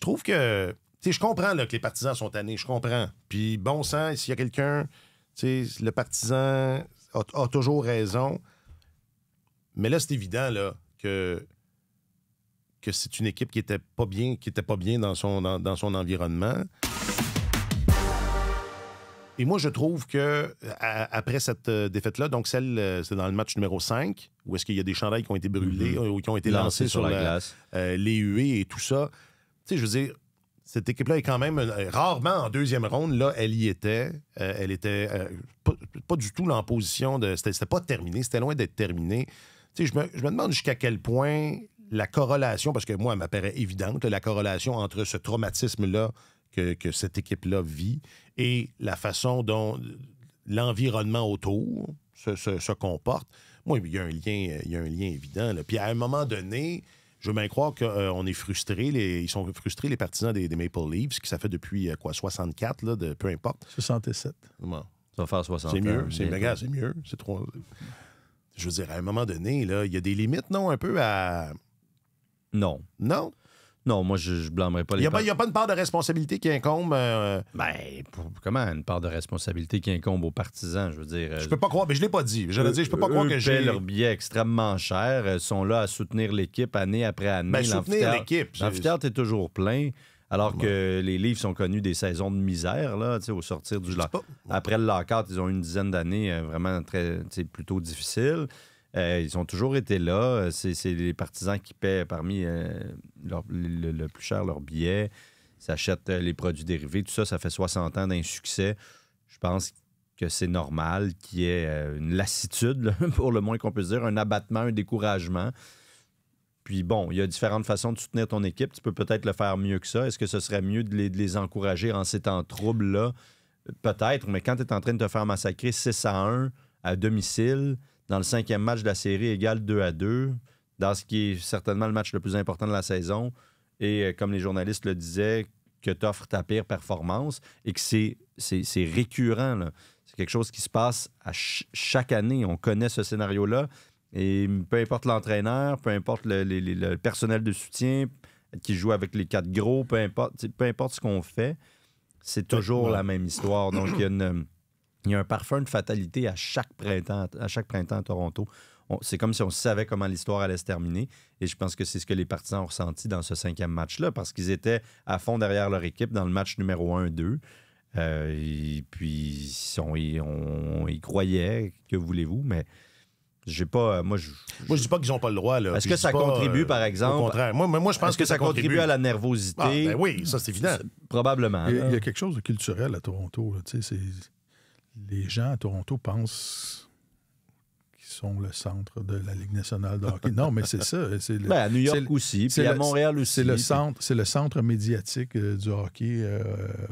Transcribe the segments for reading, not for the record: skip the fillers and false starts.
trouve que... Tu sais, je comprends là, que les partisans sont tannés, je comprends. Puis bon sang, s'il y a quelqu'un, tu sais, le partisan a toujours raison. Mais là, c'est évident là, que c'est une équipe qui était pas bien dans son environnement. Et moi, je trouve que après cette défaite-là, donc c'est dans le match numéro 5, où est-ce qu'il y a des chandails qui ont été brûlés ou qui ont été lancés sur la glace, les huées et tout ça. Tu sais, je veux dire, cette équipe-là est quand même rarement en deuxième ronde. Là, elle y était. Elle était pas du tout en position de... C'était pas terminé. C'était loin d'être terminé. Tu sais, je me demande jusqu'à quel point la corrélation, parce que moi, elle m'apparaît évidente, la corrélation entre ce traumatisme-là que cette équipe-là vit et la façon dont l'environnement autour se comporte. Moi, il y a un lien évident. Là. Puis à un moment donné... Je veux bien croire qu'on est frustrés. Ils sont frustrés, les partisans des Maple Leafs, qui ça fait depuis, 64, là, peu importe. 67. Bon. Ça va faire 60 c'est mieux. ans. C'est mieux. C'est trop... Je veux dire, à un moment donné, là, il y a des limites, non, un peu à... Non. Non? Non, moi, je blâmerais pas les Il n'y a pas une part de responsabilité qui incombe... comment une part de responsabilité qui incombe aux partisans, je veux dire... Je peux pas croire, mais je l'ai pas dit. Je peux pas croire que j'ai... leur billet extrêmement cher, sont là à soutenir l'équipe année après année. Ben, soutenir l'équipe. L'amphithéâtre est toujours plein, alors que les Leafs ont connu des saisons de misère, là, au sortir du... Après le lockout, ils ont eu une dizaine d'années vraiment plutôt difficiles. Ils ont toujours été là. C'est les partisans qui paient parmi le plus cher leurs billets, s'achètent les produits dérivés. Tout ça, ça fait 60 ans d'insuccès. Je pense que c'est normal qu'il y ait une lassitude, là, pour le moins qu'on puisse dire, un abattement, un découragement. Puis bon, il y a différentes façons de soutenir ton équipe. Tu peux peut-être le faire mieux que ça. Est-ce que ce serait mieux de les encourager en ces temps troubles-là? Peut-être, mais quand tu es en train de te faire massacrer 6-1 à domicile... Dans le 5e match de la série égale 2-2, dans ce qui est certainement le match le plus important de la saison, et comme les journalistes le disaient, que tu offres ta pire performance et que c'est récurrent. Là. C'est quelque chose qui se passe à chaque année. On connaît ce scénario-là. Et peu importe l'entraîneur, peu importe le personnel de soutien qui joue avec les 4 gros, peu importe ce qu'on fait, c'est toujours la même histoire. Donc, il y a un parfum de fatalité à chaque printemps à Toronto. C'est comme si on savait comment l'histoire allait se terminer. Et je pense que c'est ce que les partisans ont ressenti dans ce 5e match-là, parce qu'ils étaient à fond derrière leur équipe dans le match numéro 1-2. Et puis, on y croyait, que voulez-vous, mais j'ai pas... Moi, je dis pas qu'ils n'ont pas le droit. Là. Est-ce que ça contribue, par exemple... Au contraire. Moi, je pense que ça contribue à la nervosité? Ah, ben oui, ça, c'est évident. Probablement. Il y a quelque chose de culturel à Toronto. Les gens à Toronto pensent qu'ils sont le centre de la Ligue nationale de hockey. Non, mais c'est ça. À New York aussi, puis à Montréal aussi. C'est le centre médiatique du hockey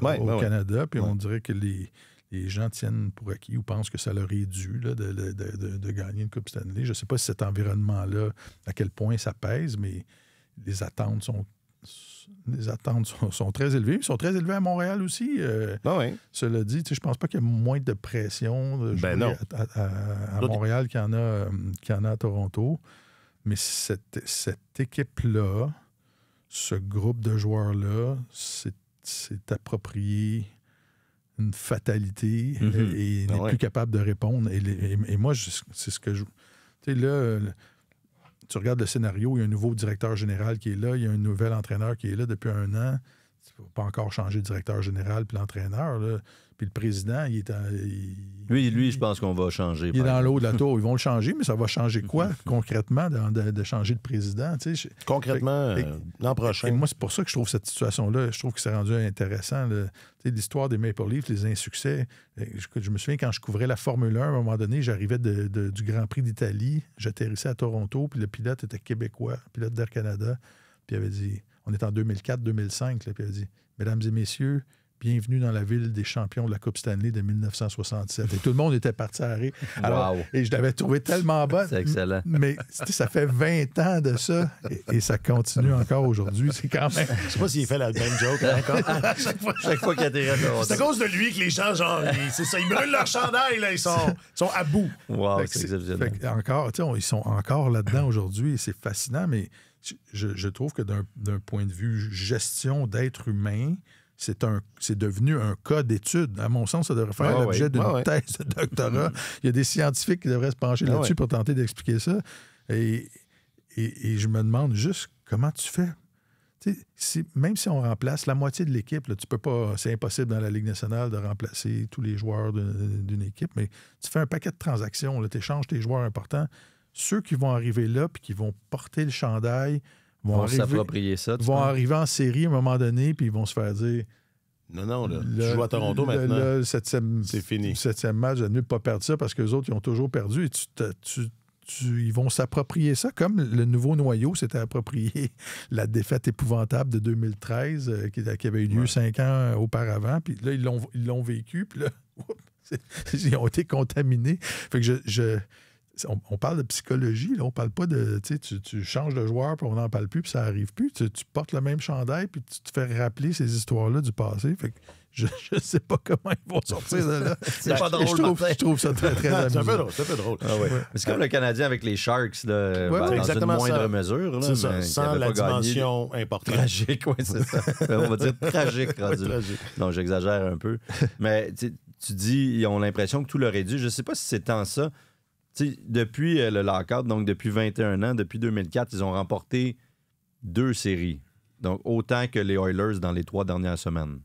au Canada. Puis on dirait que les gens tiennent pour acquis ou pensent que ça leur est dû là, de gagner une Coupe Stanley. Je ne sais pas si cet environnement-là, à quel point ça pèse, mais les attentes sont très élevées. Ils sont très élevés à Montréal aussi. Cela dit, je pense pas qu'il y ait moins de pression à Montréal qu'il y en a à Toronto. Mais cette équipe-là, ce groupe de joueurs-là, c'est approprié une fatalité et n'est plus capable de répondre. Et moi, c'est ce que je... Tu sais, là... Tu regardes le scénario, il y a un nouveau directeur général qui est là, il y a un nouvel entraîneur qui est là depuis 1 an. Tu ne peux pas encore changer le directeur général puis l'entraîneur. Là. Puis le président, il est... Lui, je pense qu'on va changer. Il est dans l'eau de la tour. Ils vont le changer, mais ça va changer quoi, concrètement, de changer de président? Concrètement, l'an prochain. Et moi, c'est pour ça que je trouve cette situation-là, je trouve que c'est rendu intéressant. L'histoire des Maple Leafs, les insuccès. Je me souviens, quand je couvrais la Formule 1, à un moment donné, j'arrivais du Grand Prix d'Italie, j'atterrissais à Toronto, puis le pilote était québécois, pilote d'Air Canada, puis il avait dit... On est en 2004-2005, puis il a dit « Mesdames et messieurs, bienvenue dans la ville des champions de la Coupe Stanley de 1967. Et tout le monde était parti à rire. Alors, et je l'avais trouvé tellement bonne. C'est excellent. Mais ça fait 20 ans de ça et ça continue encore aujourd'hui. C'est quand même... Je sais pas s'il fait la même joke encore. Chaque fois qu'il atterrit à c'est à cause de lui que les gens, genre, c'est ça, ils brûlent leur chandail, là, ils sont à bout. Wow, c'est exceptionnel. Encore, ils sont encore là-dedans aujourd'hui et c'est fascinant, mais je trouve que d'un point de vue gestion d'être humain, c'est devenu un cas d'étude. À mon sens, ça devrait faire l'objet d'une thèse de doctorat. Il y a des scientifiques qui devraient se pencher là-dessus pour tenter d'expliquer ça. Et je me demande juste comment tu fais. Même si on remplace la moitié de l'équipe, là, tu peux pas. C'est impossible dans la Ligue nationale de remplacer tous les joueurs d'une équipe, mais tu fais un paquet de transactions, tu échanges tes joueurs importants. Ceux qui vont arriver là puis qui vont porter le chandail vont s'approprier ça. Vont arriver en série à un moment donné, puis ils vont se faire dire. Non, là, tu joues à Toronto maintenant. C'est fini. 7e match, de ne pas perdre ça parce que les autres, ils ont toujours perdu. Et ils vont s'approprier ça comme le nouveau noyau s'était approprié la défaite épouvantable de 2013 qui avait eu lieu 5 ans auparavant. Puis là, ils l'ont vécu. Puis là, ils ont été contaminés. Fait que on parle de psychologie, là, on parle pas de... Tu changes de joueur, puis on n'en parle plus, puis ça n'arrive plus. Tu portes le même chandail, puis tu te fais rappeler ces histoires-là du passé. Fait que je ne sais pas comment ils vont sortir de là. C'est pas drôle. Je trouve ça très, très amusant. C'est un peu drôle. Ah ouais. C'est comme le Canadien avec les Sharks, là, dans une moindre mesure. Là, ça, sans la dimension importante. Tragique, oui, c'est ça. On va dire tragique. Non, j'exagère un peu. Mais tu dis, ils ont l'impression que tout leur est dû. Je ne sais pas si c'est tant ça. T'sais, depuis le lockout, donc depuis 21 ans, depuis 2004, ils ont remporté 2 séries. Donc, autant que les Oilers dans les 3 dernières semaines.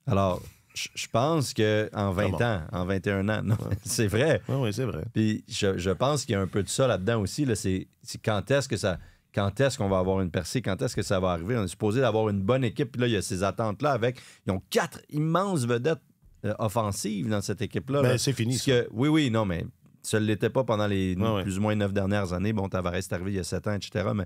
Alors, je pense qu'en 20 ans, en 21 ans, non, c'est vrai. Oui, c'est vrai. Puis je pense qu'il y a un peu de ça là-dedans aussi. Là, c'est quand est-ce qu'on va avoir une percée? Quand est-ce que ça va arriver? On est supposé d'avoir une bonne équipe. Puis là, il y a ces attentes-là ils ont 4 immenses vedettes offensives dans cette équipe-là. Ben, c'est fini, ça. Oui, non, mais ça ne l'était pas pendant les plus ou moins 9 dernières années. Bon, Tavares est arrivé il y a 7 ans, etc. Mais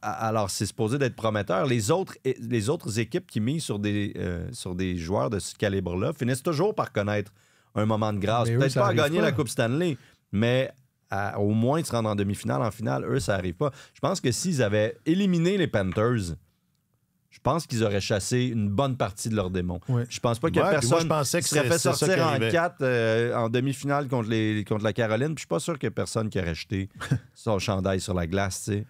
alors, c'est supposé d'être prometteur. Les autres équipes qui misent sur des joueurs de ce calibre-là finissent toujours par connaître un moment de grâce. Peut-être pas à gagner la Coupe Stanley, mais au moins de se rendre en demi-finale, en finale, eux, ça n'arrive pas. Je pense que s'ils avaient éliminé les Panthers, je pense qu'ils auraient chassé une bonne partie de leurs démons. Oui. Je pense pas qu'il y a personne qui serait fait sortir en 4 en demi-finale contre la Caroline. Puis je suis pas sûr qu'il y ait personne qui aurait jeté son chandail sur la glace, tu sais.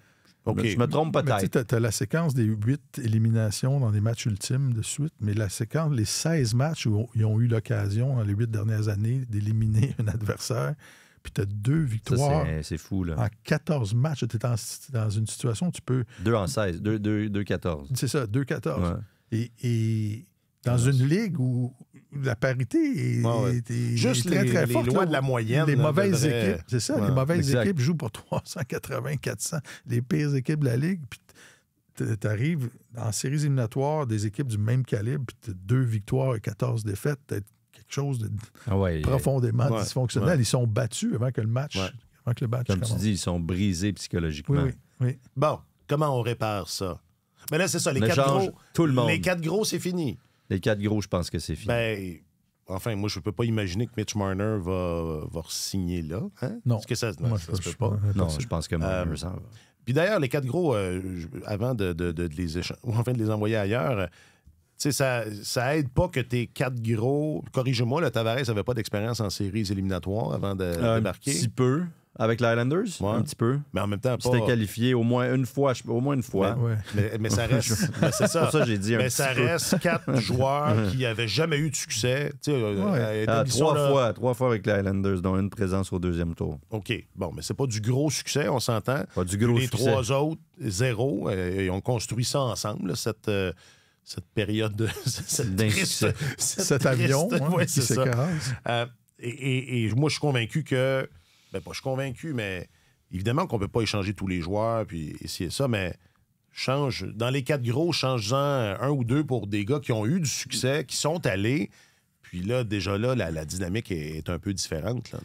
Okay. Je me trompe peut-être. Tu as la séquence des 8 éliminations dans les matchs ultimes de suite, mais la séquence, les 16 matchs où ils ont eu l'occasion dans les 8 dernières années d'éliminer un adversaire, puis tu as 2 victoires. C'est fou, là. En 14 matchs, tu es dans une situation où tu peux... 2 en 16, 2-14. C'est ça, 2-14. Ouais. Et dans une ligue où la parité est juste très, très forte. Les lois de la moyenne. Les mauvaises équipes, c'est ça, les mauvaises équipes jouent pour 380, 400. Les pires équipes de la ligue, puis tu arrives en séries éliminatoires des équipes du même calibre, puis tu as 2 victoires et 14 défaites, peut-être quelque chose de profondément dysfonctionnel. Ils sont battus avant que le match commence. Comme tu dis, ils sont brisés psychologiquement. Oui. Bon, comment on répare ça? Mais là, c'est ça, les 4 gros. Tout le monde. Les 4 gros, c'est fini. Les 4 gros, je pense que c'est fini. Ben, enfin, moi, je peux pas imaginer que Mitch Marner va signer là. Hein? Non. Est-ce que ça, moi, ça se peut pas? Non, je pense que Marner s'en va. Puis d'ailleurs, les 4 gros, avant de les envoyer ailleurs, ça aide pas que tes 4 gros... Corrige-moi, le Tavares n'avait pas d'expérience en séries éliminatoires avant de débarquer. Un petit peu. Avec l'Islanders, un petit peu. Mais en même temps, pas... C'était qualifié au moins une fois. Mais ça reste... c'est ça. Pour ça, j'ai dit ça reste 4 joueurs qui n'avaient jamais eu de succès. 3 fois avec les Islanders, dont une présence au 2e tour. OK. Bon, mais c'est pas du gros succès, on s'entend. Pas du gros succès. Les 3 autres, 0. Ils ont construit ça ensemble, cette période de... cet avion qui s'écrase. Et moi, je suis convaincu que... Ben, pas je suis convaincu, mais évidemment qu'on ne peut pas échanger tous les joueurs, puis essayer ça, mais dans les 4 gros, change-en 1 ou 2 pour des gars qui ont eu du succès, qui sont allés. Puis là, déjà là, la dynamique est un peu différente. Là,